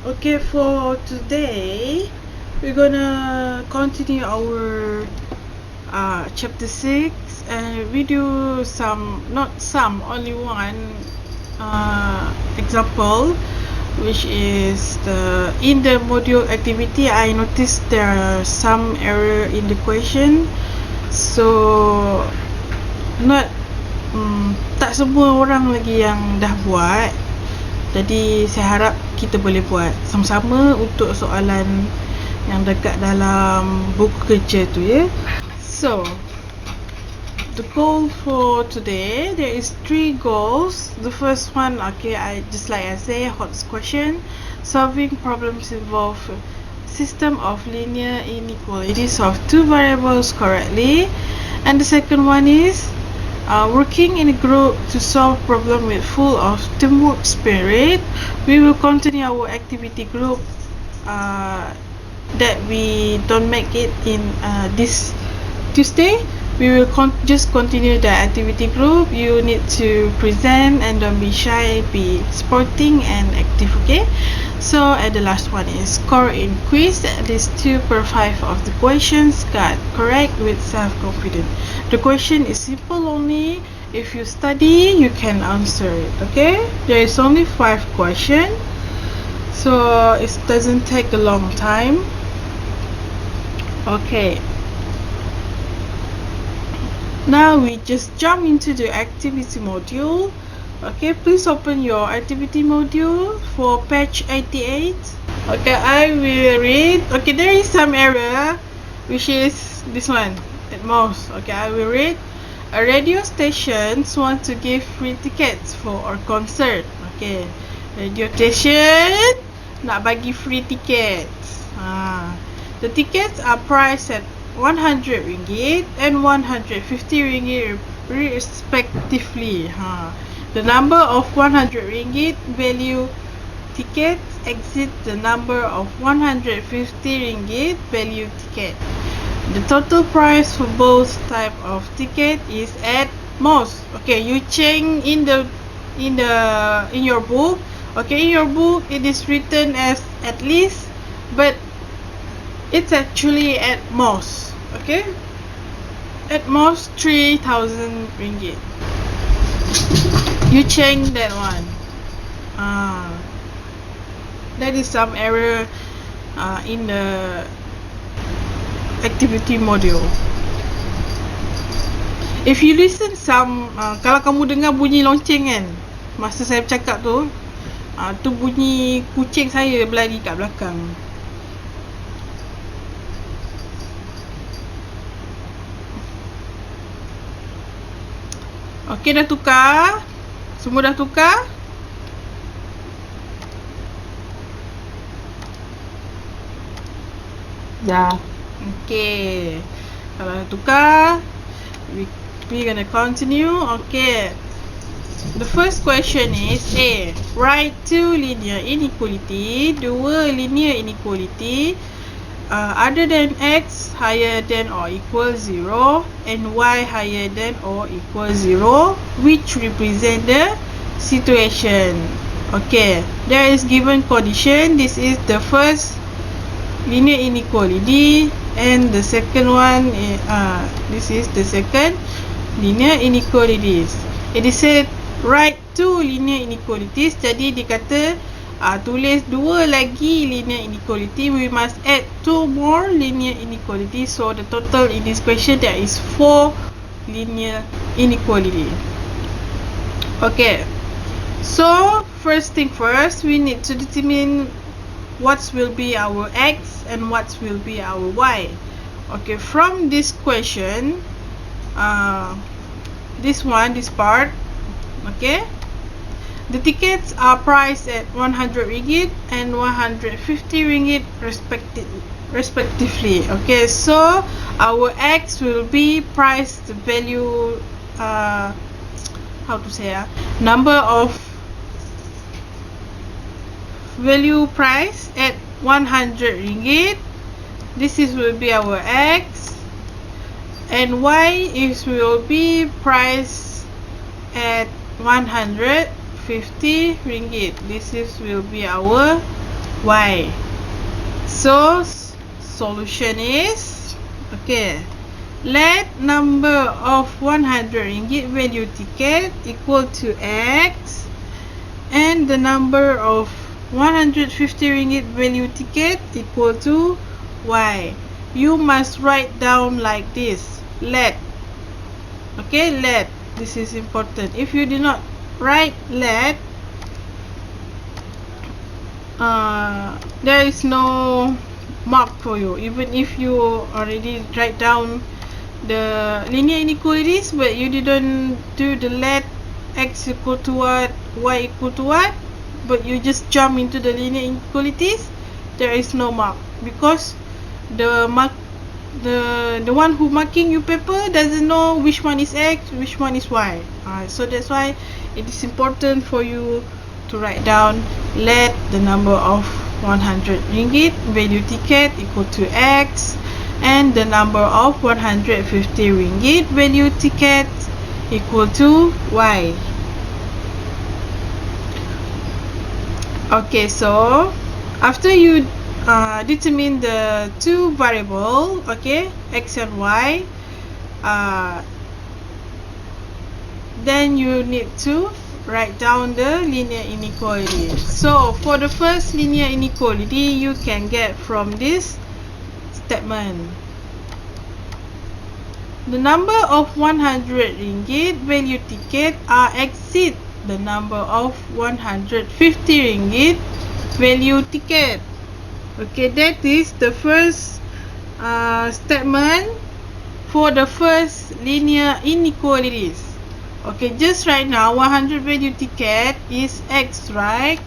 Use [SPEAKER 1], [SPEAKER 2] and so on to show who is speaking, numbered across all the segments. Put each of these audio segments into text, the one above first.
[SPEAKER 1] Okay, for today, we're gonna continue our chapter 6, and we do only one example, which is in the module activity. I noticed there are some error in the question, so tak semua orang lagi yang dah buat. Jadi saya harap kita boleh buat sama-sama untuk soalan yang dekat dalam buku kerja tu, ya. So, the goal for today, there is 3 goals. The first one, okay, just like I say, hot question, solving problems involve system of linear inequalities of 2 variables correctly. And the second one is working in a group to solve problem with full of teamwork spirit. We will continue our activity group that we don't make it in this Tuesday. We will just continue the activity group. You need to present and don't be shy, be sporting and active, okay? So, and the last one is score in quiz. At least 2 per 5 of the questions got correct with self-confidence. The question is simple only. If you study, you can answer it, okay? There is only 5 questions, so it doesn't take a long time. Okay. Now we just jump into the activity module. Okay, please open your activity module for page 88. Okay, I will read. Okay, there is some error, which is this one at most. Okay, I will read. A radio stations want to give free tickets for a concert. Okay, radio station nak bagi free tickets. The tickets are priced at RM100 and RM150 respectively. The number of RM100 value tickets exceeds the number of RM150 value ticket. The total price for both type of ticket is at most. Okay, you change in your book. Okay, in your book it is written as at least, but it's actually at most. Okay, at most RM3,000. You change that one. That is some error in the activity module. If you listen some, kalau kamu dengar bunyi lonceng kan, masa saya bercakap tu, tu bunyi kucing saya berlari kat belakang. Okay, dah tukar? Semua dah tukar?
[SPEAKER 2] Dah.
[SPEAKER 1] Okay, kalau dah tukar, we gonna continue. Okay, the first question is A. Write 2 linear inequality. 2 linear inequality other than x higher than or equal 0 and y higher than or equal 0, which represent the situation. Okay, there is given condition. This is the first linear inequality, and the second one is, this is the second linear inequalities. It is said write 2 linear inequalities. Jadi dia kata tulis 2 lagi linear inequality. We must add 2 more linear inequality. So the total in this question there is 4 linear inequality. Okay, so first thing first, we need to determine what will be our x and what will be our y. Okay, from this question, this part, okay, the tickets are priced at RM100 and RM150 respectively. Okay, so our x will be priced the value, number of value price at RM100. This will be our x, and y will be priced at RM150. This will be our y. So solution is, okay, let number of 100 ringgit value ticket equal to x, and the number of 150 ringgit value ticket equal to y. You must write down like this. Let. Okay, let. This is important. If you do not write let, there is no mark for you. Even if you already write down the linear inequalities, but you didn't do the let x equal to what, y equal to what, but you just jump into the linear inequalities, there is no mark, because the one who marking your paper doesn't know which one is x, which one is y. So that's why it is important for you to write down let the number of 100 ringgit value ticket equal to x, and the number of 150 ringgit value ticket equal to y. Okay, so after you determine the two variable, okay, x and y, then you need to write down the linear inequality. So for the first linear inequality, you can get from this statement. The number of 100 ringgit value ticket are exceed the number of 150 ringgit value ticket. Okay, that is the first statement for the first linear inequalities. Okay, just right now 100 value ticket is x, right?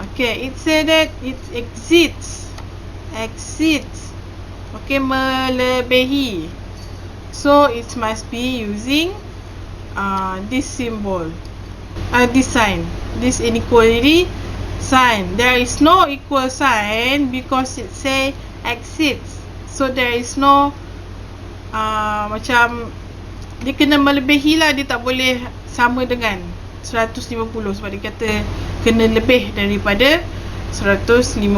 [SPEAKER 1] Okay, it said that it exceeds, okay, melebihi. So it must be using this symbol, this sign, this inequality sign. There is no equal sign because it say exceeds. So there is no macam dia kena melebihi lah, dia tak boleh sama dengan 150 sebab dia kata kena lebih daripada 150.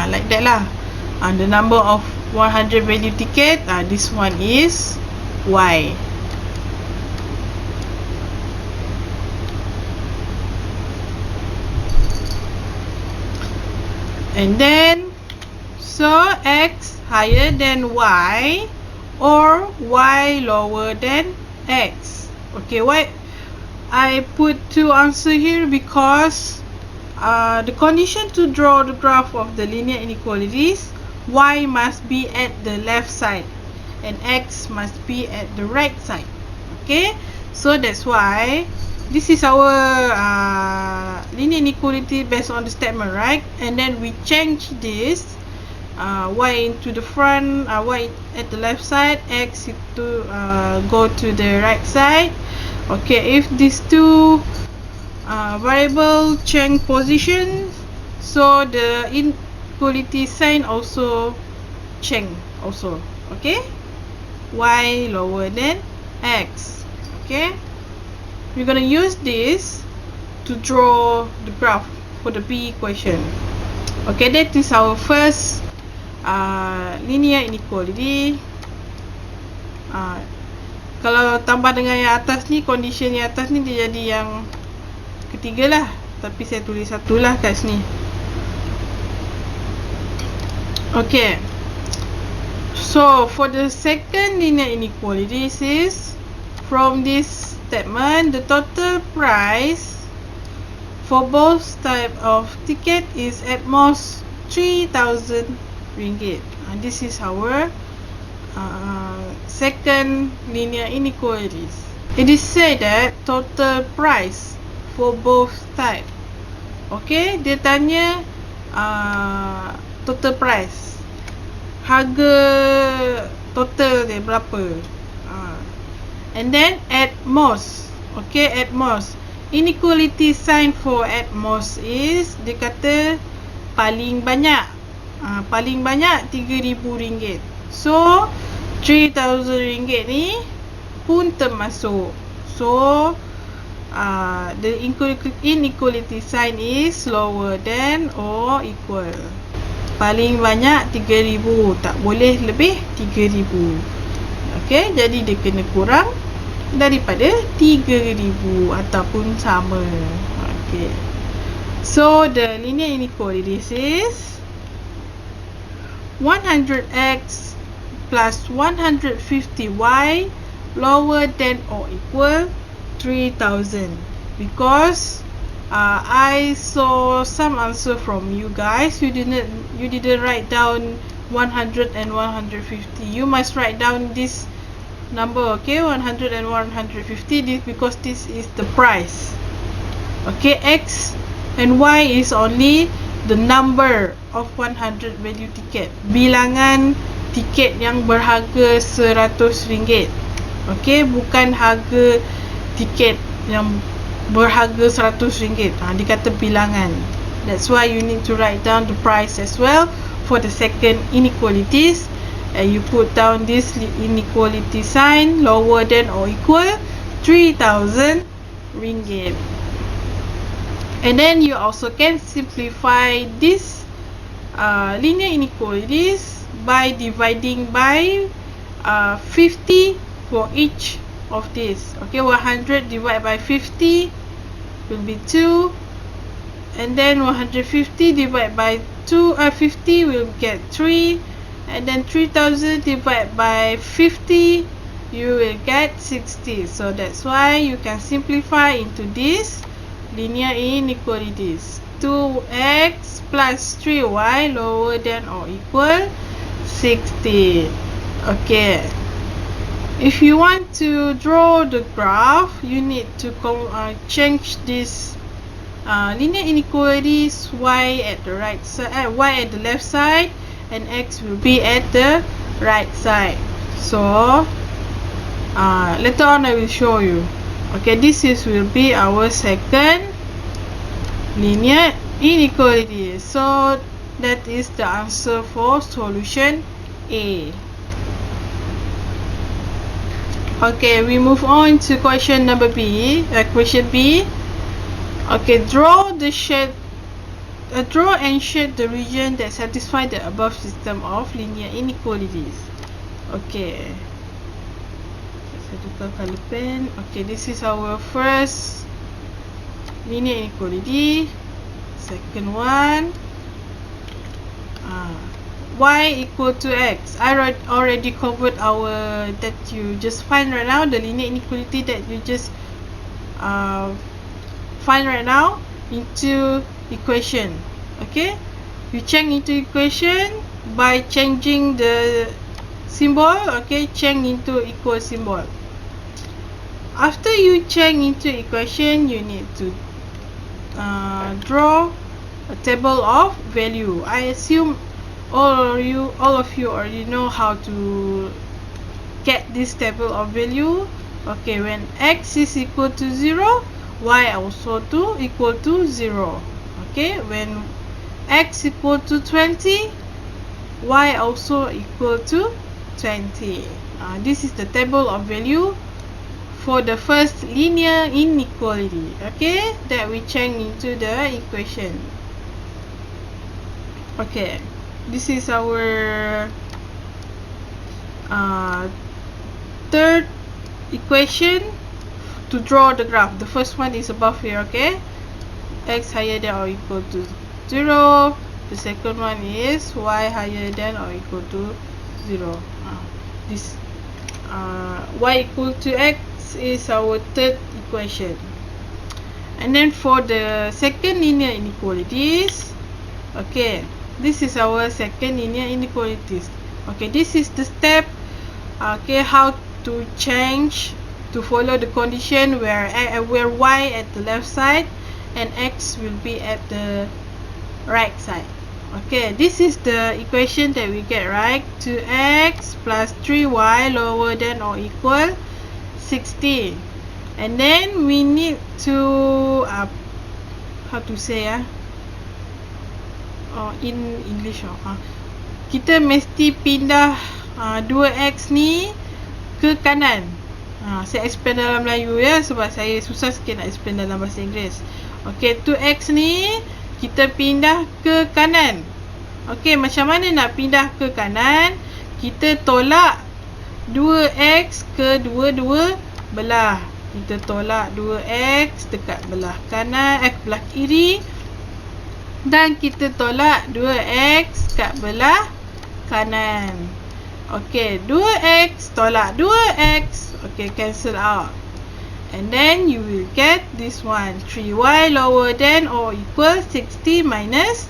[SPEAKER 1] Like that lah. The number of 100 value ticket, this one is y. And then, so x higher than y or y lower than x. Okay, why I put two answer here? Because the condition to draw the graph of the linear inequalities, y must be at the left side and x must be at the right side. Okay, so that's why this is our linear inequality based on the statement, right? And then we change this y into the front, y at the left side, x to go to the right side. Okay, if these two variable change position, so the inequality sign also change also. Okay, y lower than x. Okay, we're gonna use this to draw the graph for the B equation. Okay, that is our first linear inequality. Kalau tambah dengan yang atas ni, condition yang atas ni, dia jadi yang ketiga lah, tapi saya tulis satu lah kat sini. Okay, so for the second linear inequality is from this statement, the total price for both type of ticket is at most 3,000 ringgit. And this is our second linear inequalities. It is said that total price for both type. Okay, dia tanya total price, harga total dia berapa. And then at most. Okay, at most, inequality sign for at most is, dia kata paling banyak, paling banyak 3,000 ringgit. So 3,000 ringgit ni pun termasuk. So the inequality sign is lower than or equal. Paling banyak 3,000, tak boleh lebih 3,000. Okay, jadi dia kena kurang daripada 3,000 ataupun sama. Okay, so the linear inequalities is 100x plus 150y lower than or equal 3,000. Because I saw some answer from you guys. You didn't write down 100 and 150. You must write down this number, okay? 100 and 150. This because this is the price. Okay, x and y is only the number of 100 value ticket. Bilangan tiket yang berharga RM100. Okay, bukan harga tiket yang berharga RM100. Dia kata bilangan. That's why you need to write down the price as well for the second inequalities, and you put down this inequality sign lower than or equal 3,000 ringgit. And then you also can simplify this linear inequalities by dividing by 50 for each of this. Okay, 100 divided by 50 will be 2, and then 150 divided by 50 will get 3, and then 3,000 divided by 50 you will get 60. So that's why you can simplify into this linear inequalities. 2x plus 3y lower than or equal 60. Okay, if you want to draw the graph, you need to change this linear inequalities y at the right side, y at the left side, and x will be at the right side. So later on I will show you. Okay, this will be our second linear inequality. So that is the answer for solution A. Okay, we move on to question number B. Question B. Okay, draw and shade the region that satisfy the above system of linear inequalities. Okay. Color pen. Okay, this is our first linear inequality. Second one, y equal to x. I already covered our that you just find right now, the linear inequality that you just find right now into equation. Okay, you change into equation by changing the symbol. Okay, change into equal symbol. After you change into equation, you need to draw a table of value. I assume all of you already know how to get this table of value. Okay, when x is equal to 0, y also equal to 0. Okay, when x equal to 20, y also equal to 20. This is the table of value for the first linear inequality, okay, that we change into the equation. Okay, this is our third equation to draw the graph. The first one is above here, okay, x higher than or equal to 0. The second one is y higher than or equal to 0. This y equal to x is our third equation. And then for the second linear inequalities, okay, this is our second linear inequalities. Okay, this is the step, okay, how to change to follow the condition where y at the left side and x will be at the right side. Okay, this is the equation that we get, right? 2x plus 3y lower than or equal 60. And then we need to how to say in English kita mesti pindah 2x ni ke kanan. Saya explain dalam Melayu ya, sebab saya susah sikit nak explain dalam bahasa Inggeris. Okey, 2x ni kita pindah ke kanan. Okey, macam mana nak pindah ke kanan? Kita tolak 2x ke dua-dua belah. Kita tolak 2x dekat belah kanan, belah kiri, dan kita tolak 2x kat belah kanan. Okey, 2x tolak 2x. Okey, cancel out. And then you will get this one, 3y lower than or equal 60 minus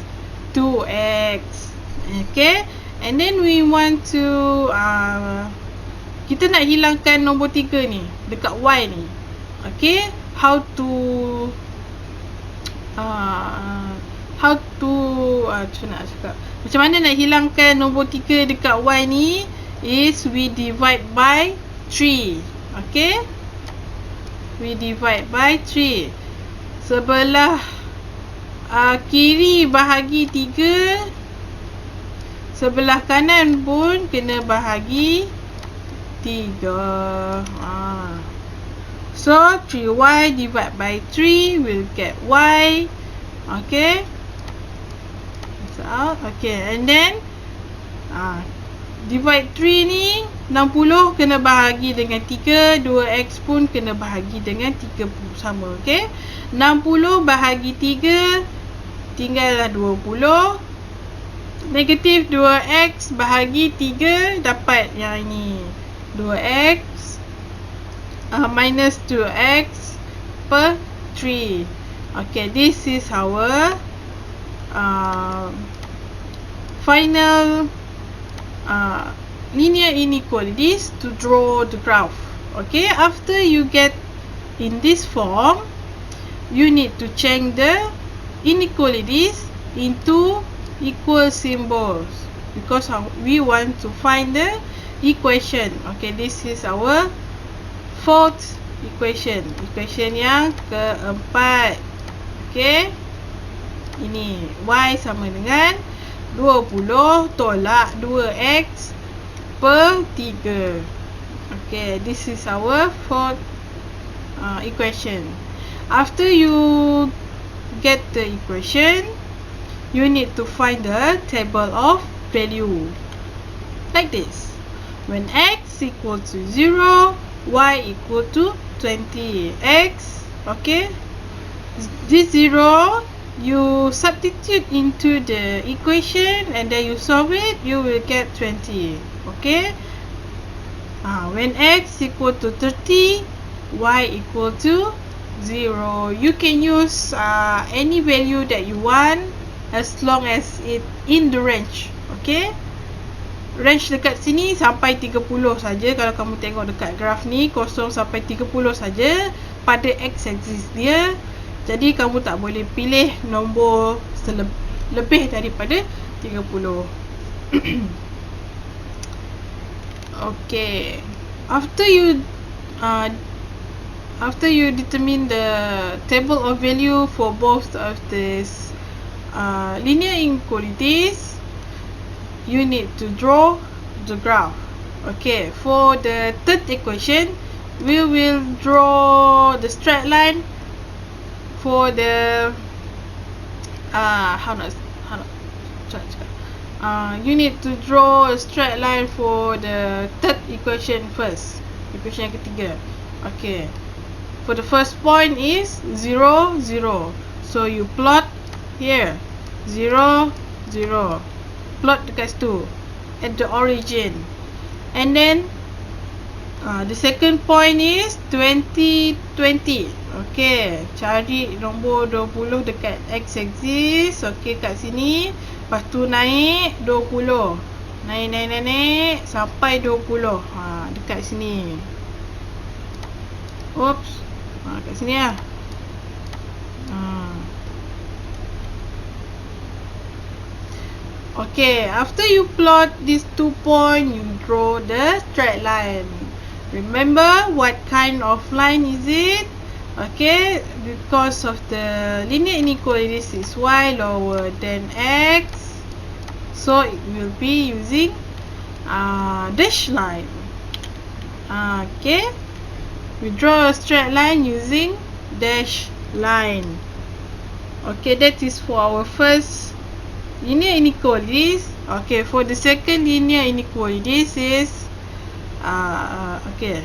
[SPEAKER 1] 2x. Okay, and then we want to kita nak hilangkan nombor 3 ni dekat y ni. Okay, how to macam nak cakap, macam mana nak hilangkan nombor 3 dekat y ni is we divide by 3. Okay, we divide by 3. Sebelah kiri bahagi 3, sebelah kanan pun kena bahagi 3. So 3y divide by 3 will get y. Okay, so, okay, and then divide 3 ni 60 kena bahagi dengan 3, 2x pun kena bahagi dengan 30 sama. Okay, 60 bahagi 3 tinggallah 20. Negatif 2x bahagi 3 dapat yang ini, 2x minus 2x per 3. Okay, this is our final linear inequalities to draw the graph. Okay, after you get in this form, you need to change the inequalities into equal symbols because we want to find the equation. Okay, this is our fourth equation, equation yang keempat. Okay, ini y sama dengan 20 tolak 2x per 3. Okay, this is our fourth equation. After you get the equation, you need to find the table of value like this. When x equal to 0, y equal to 20. X, okay, this 0 you substitute into the equation and then you solve it, you will get 20. Okay, when x equal to 30, y equal to 0. You can use any value that you want as long as it in the range. Okay, range dekat sini sampai 30 saja. Kalau kamu tengok dekat graf ni, 0 sampai 30 saja pada x axis dia. Jadi kamu tak boleh pilih nombor lebih daripada 30. Okay, after you determine the table of value for both of these linear inequalities, you need to draw the graph. Okay, for the third equation, we will draw the straight line for the you need to draw a straight line for the third equation first, equation yang ketiga. Okay, for the first point is 0, 0. So you plot here 0, 0. Plot dekat situ at the origin. And then the second point is 20, 20. Okay, cari nombor 20 dekat x axis. Okay, kat sini. Lepas tu naik 20. Naik sampai 20. Dekat sini. Oops. Kat sini lah. Okay, after you plot these 2 points, you draw the straight line. Remember what kind of line is it? Okay, because of the linear inequalities is y lower than x, so it will be using dash line. Okay, we draw a straight line using dash line. Okay, that is for our first linear inequalities. Okay, for the second linear inequalities is okay,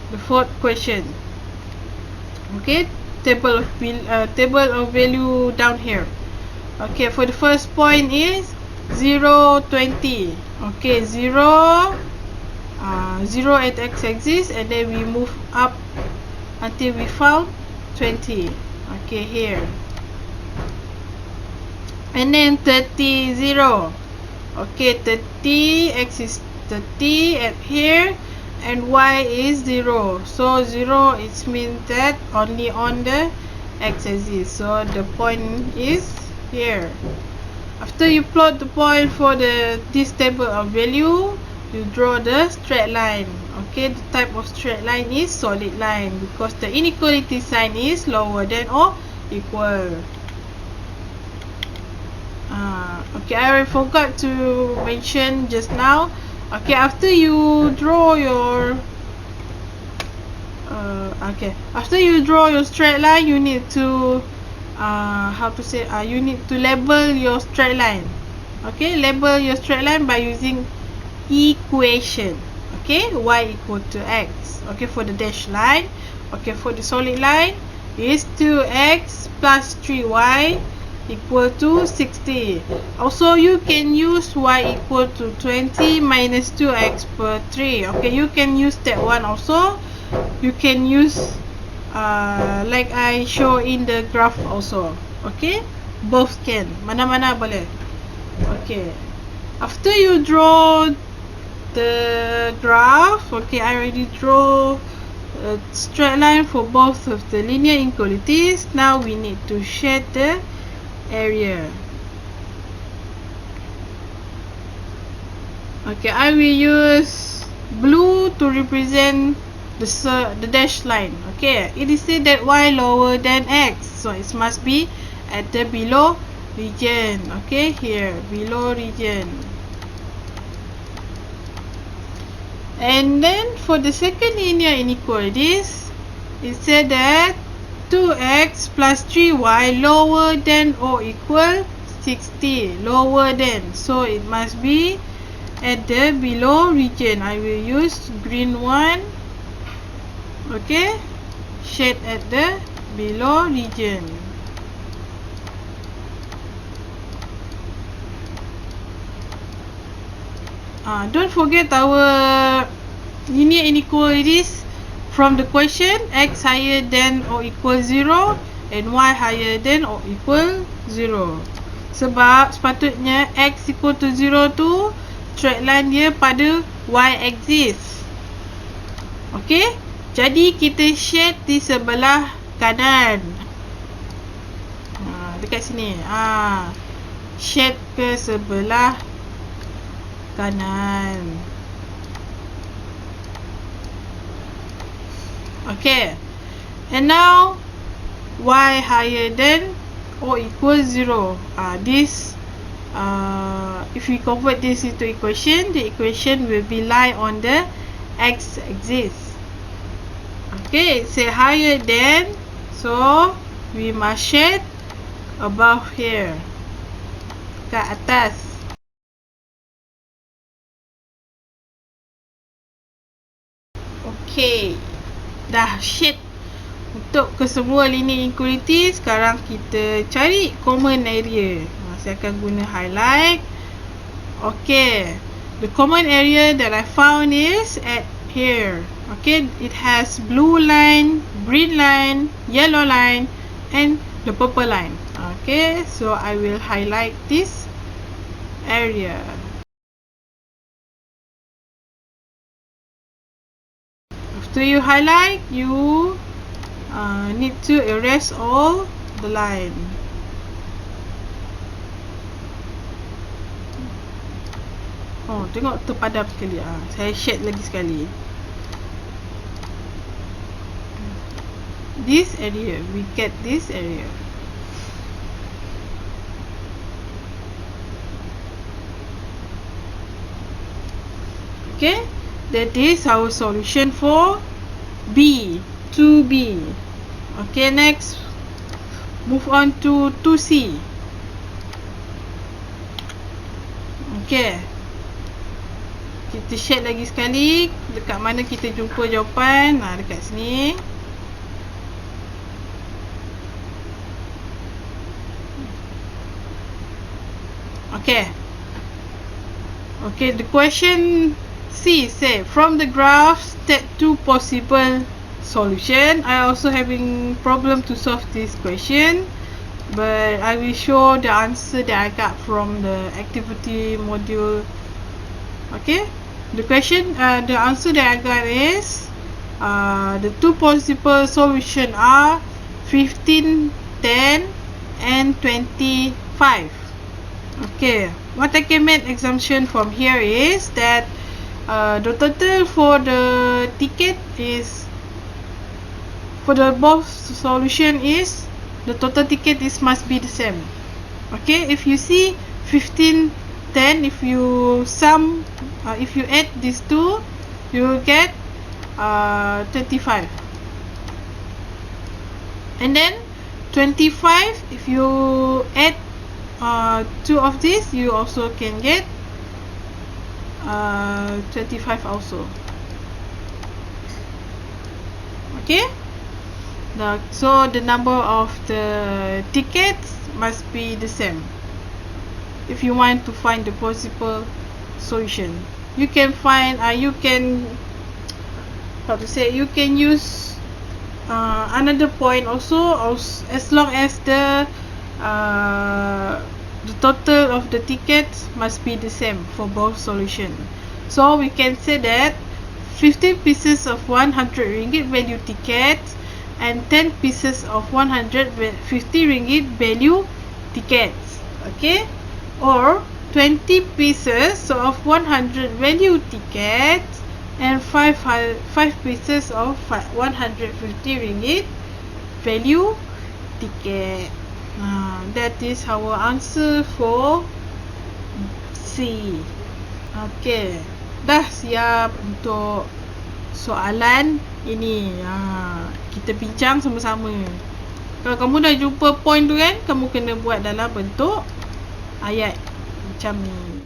[SPEAKER 1] the fourth question. Okay, table of value down here. Okay, for the first point is 0, 20. Okay, 0 at x-axis, and then we move up until we found 20. Okay, here. And then 30, 0. Okay, 30, x is 30 at here, and y is 0. So 0, it means that only on the x-axis. So the point is here. After you plot the point for this table of value, you draw the straight line. Okay, the type of straight line is solid line because the inequality sign is lower than or equal. Okay, I forgot to mention just now. Okay, after you draw your after you draw your straight line, you need to you need to label your straight line. Okay, label your straight line by using equation. Okay, y equal to x. Okay, for the dash line. Okay, for the solid line is 2x plus 3y equal to 60. Also, you can use y equal to 20 minus 2x per 3. Okay, you can use that one also. You can use like I show in the graph also. Okay, both can, mana-mana boleh. Okay, after you draw the graph, okay, I already draw a straight line for both of the linear inequalities. Now we need to shade the area. Okay, I will use blue to represent the dash line. Okay, it is said that y lower than x, so it must be at the below region. Okay, here below region. And then for the second linear inequalities, it said that 2x plus 3y lower than or equal 60. Lower than, so it must be at the below region. I will use green one. Okay, shade at the below region. Don't forget our linear inequalities from the question: x higher than or equal 0 and y higher than or equal 0. Sebab sepatutnya x equal to 0 tu straight line dia pada y-axis. Okay, jadi kita shade di sebelah kanan. Dekat sini. Shade ke sebelah kanan. Okay, and now y higher than or equal 0. If we convert this into equation, the equation will be lie on the x-axis. Okay, it say higher than, so we must shade above here, kat atas. Okay, dah shade untuk kesemua linear inequality. Sekarang kita cari common area. Saya akan guna highlight. Okay, the common area that I found is at here. Okay, it has blue line, green line, yellow line, and the purple line. Okay, so I will highlight this area. After you highlight, you need to erase all the line. Oh, tengok terpadam sekali. Saya shade lagi sekali. This area, we get this area. Okay, that is our solution for B, 2B. Okay, next move on to 2C. Okay, kita check lagi sekali dekat mana kita jumpa jawapan. Dekat sini. Okay. Okay, the question C say from the graph state two possible solution. I also having problem to solve this question, but I will show the answer that I got from the activity module. Okay, the question, the answer that I got is the two possible solution are 15, 10 and 25. Okay, what I can make assumption from here is that the total for the ticket is, for the both solution is, the total ticket is must be the same. Okay, if you see 15, 10, if you sum, if you add these two, you will get 25. And then 25, if you add two of these, you also can get 25 also. Okay, now so the number of the tickets must be the same if you want to find the possible solution. You can find you can, how to say, you can use another point also, as long as the total of the tickets must be the same for both solution. So we can say that 15 pieces of 100 ringgit value tickets and 10 pieces of 150 ringgit value tickets. Okay, or 20 pieces of 100 value tickets and 5 pieces of 150 ringgit value ticket. That is our answer for C. Okay, dah siap untuk soalan ini. Kita bincang sama-sama. Kalau kamu dah jumpa point tu kan, kamu kena buat dalam bentuk ayat macam ni.